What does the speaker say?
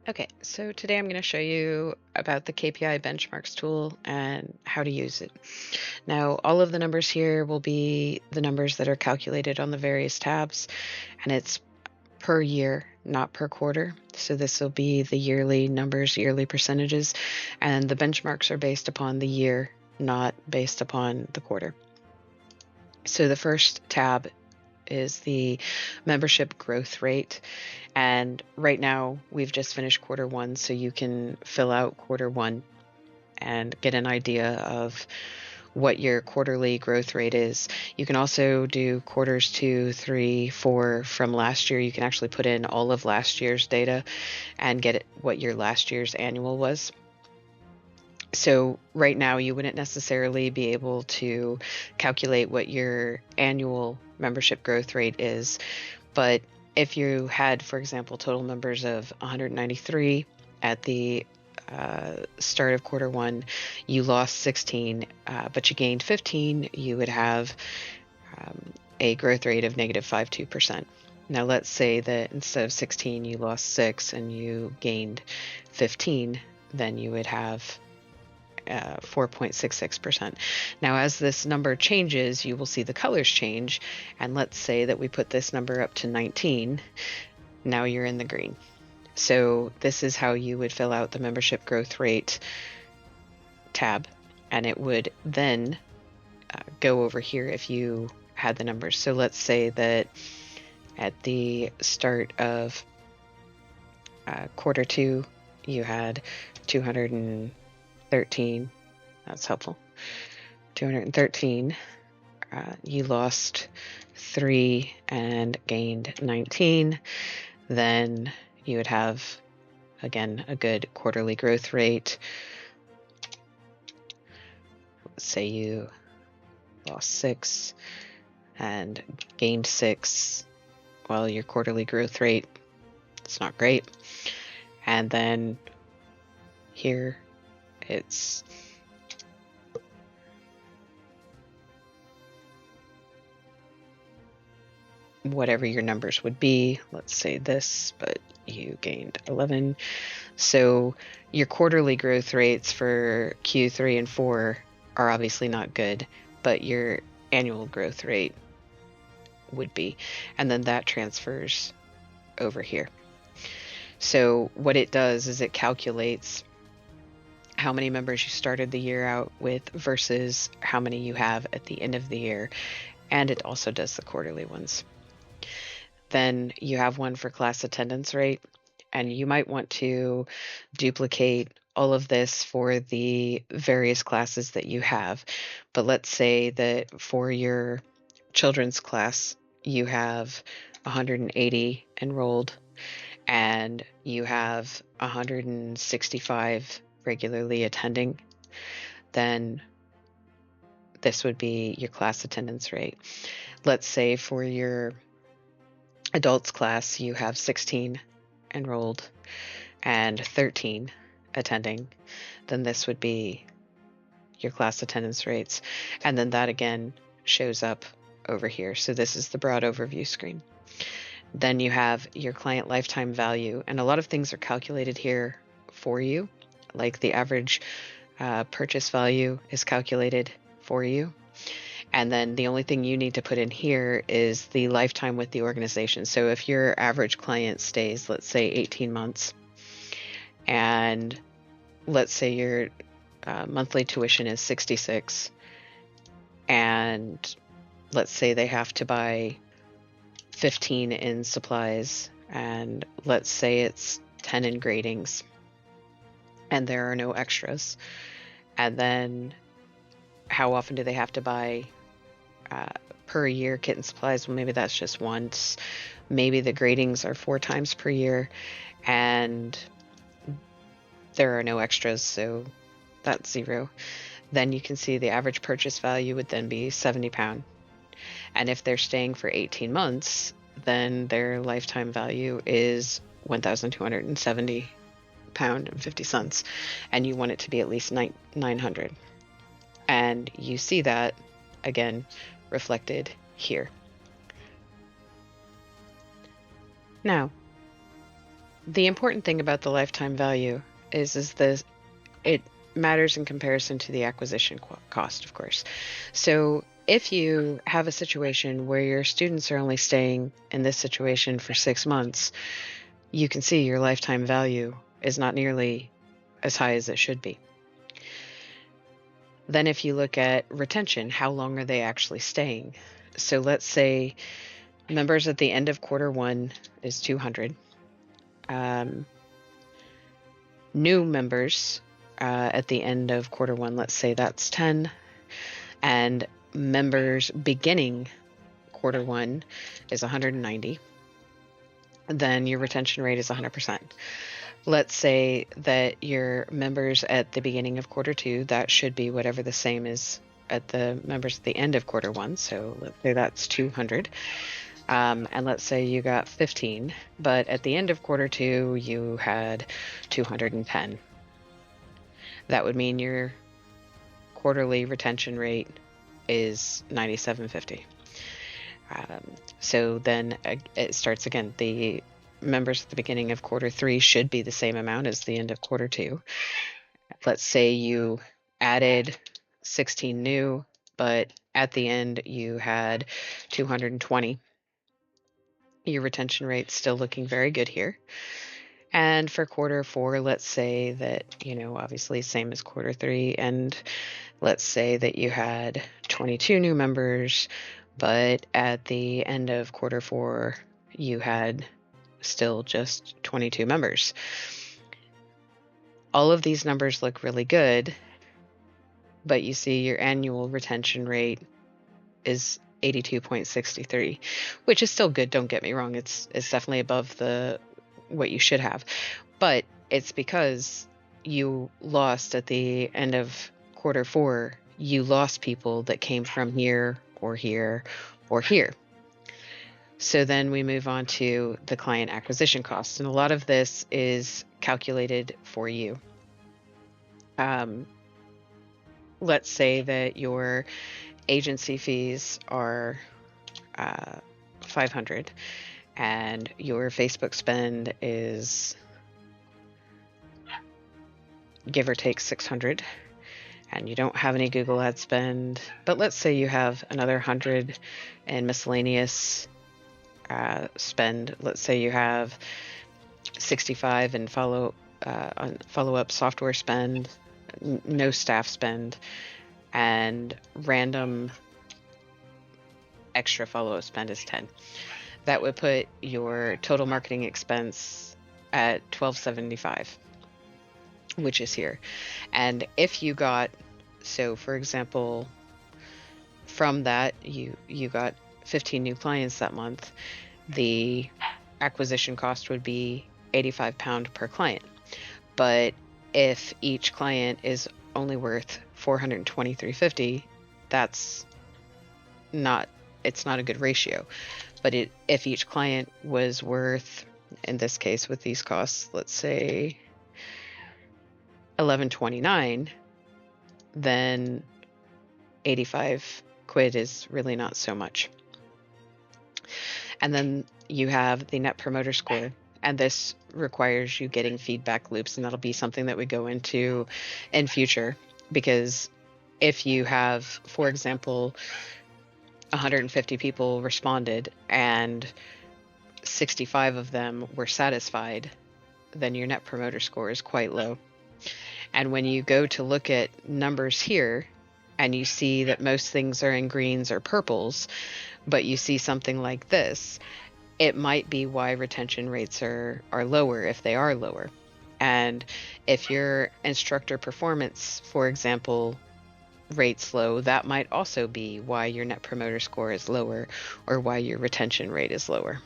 Okay, so today I'm going to show you about the KPI benchmarks tool and how to use it. Now, all of the numbers here will be the numbers that are calculated on the various tabs, and it's per year, not per quarter. So this will be the yearly numbers, yearly percentages, and the benchmarks are based upon the year, not based upon the quarter. So the first tab is the membership growth rate. And right now we've just finished quarter one, so you can fill out quarter one and get an idea of what your quarterly growth rate is. You can also do quarters 2, 3, 4 from last year. You can actually put in all of last year's data and get what your last year's annual was. So right now you wouldn't necessarily be able to calculate what your annual membership growth rate is, but if you had, for example, total members of 193 at the start of quarter one, you lost 16, but you gained 15, you would have a growth rate of negative 52%. Now let's say that instead of 16, you lost 6 and you gained 15, then you would have 4.66%. Now, as this number changes, you will see the colors change. And let's say that we put this number up to 19. Now you're in the green. So this is how you would fill out the membership growth rate tab. And it would then go over here if you had the numbers. So let's say that at the start of quarter two, you had 213. That's helpful. 213. You lost 3 and gained 19. Then you would have, again, a good quarterly growth rate. Let's say you lost 6 and gained 6. Well, your quarterly growth rate, it's not great. And then here it's whatever your numbers would be. Let's say this, but you gained 11. So your quarterly growth rates for Q3 and 4 are obviously not good, but your annual growth rate would be. And then that transfers over here. So what it does is it calculates how many members you started the year out with versus how many you have at the end of the year. And it also does the quarterly ones. Then you have one for class attendance rate, and you might want to duplicate all of this for the various classes that you have. But let's say that for your children's class, you have 180 enrolled and you have 165 regularly attending, then this would be your class attendance rate. Let's say for your adults class, you have 16 enrolled and 13 attending, then this would be your class attendance rates. And then that again shows up over here. So this is the broad overview screen. Then you have your client lifetime value, and a lot of things are calculated here for you, like the average purchase value is calculated for you. And then the only thing you need to put in here is the lifetime with the organization. So if your average client stays, let's say 18 months, and let's say your monthly tuition is 66, and let's say they have to buy 15 in supplies, and let's say it's 10 in gradings, and there are no extras. And then how often do they have to buy per year kit and supplies? Well, maybe that's just once. Maybe the gradings are 4 times per year, and there are no extras, so that's 0. Then you can see the average purchase value would then be £70. And if they're staying for 18 months, then their lifetime value is £1,270.50, and you want it to be at least 900. And you see that again reflected here. Now, The important thing about the lifetime value is this it matters in comparison to the acquisition cost, of course. So if you have a situation where your students are only staying in this situation for 6 months, you can see your lifetime value is not nearly as high as it should be. Then if you look at retention, how long are they actually staying? So let's say members at the end of quarter one is 200. New members at the end of quarter one, let's say that's 10. And members beginning quarter one is 190. Then your retention rate is 100%. Let's say that your members at the beginning of quarter two, that should be whatever the same is at the members at the end of quarter one. So let's say that's 200. And let's say you got 15, but at the end of quarter two, you had 210. That would mean your quarterly retention rate is 97.50. So then it starts again. The members at the beginning of quarter three should be the same amount as the end of quarter two. Let's say you added 16 new, but at the end you had 220. Your retention rate's still looking very good here. And for quarter four, let's say that, obviously same as quarter three, and let's say that you had 22 new members, but at the end of quarter four, you had still just 22 members. All of these numbers look really good, but you see your annual retention rate is 82.63, which is still good. Don't get me wrong. It's definitely above what you should have, but it's because you lost at the end of quarter four, you lost people that came from here or here or here. So then we move on to the client acquisition costs, and a lot of this is calculated for you. Let's say that your agency fees are $500 and your Facebook spend is give or take $600, and you don't have any Google ad spend, but let's say you have another $100 in miscellaneous spend. Let's say you have $65 in follow-up software spend, no staff spend, and random extra follow-up spend is $10. That would put your total marketing expense at $1,275, which is here. And if you got, so for example, from that, you got 15 new clients that month, the acquisition cost would be £85 per client. But if each client is only worth $423.50, it's not a good ratio. But if each client was worth, in this case with these costs, let's say $11.29, then 85 quid is really not so much. And then you have the Net Promoter Score, and this requires you getting feedback loops, and that'll be something that we go into in future, because if you have, for example, 150 people responded and 65 of them were satisfied, then your Net Promoter Score is quite low. And when you go to look at numbers here and you see that most things are in greens or purples, but you see something like this, it might be why retention rates are lower if they are lower. And if your instructor performance, for example, rates low, that might also be why your Net Promoter Score is lower or why your retention rate is lower.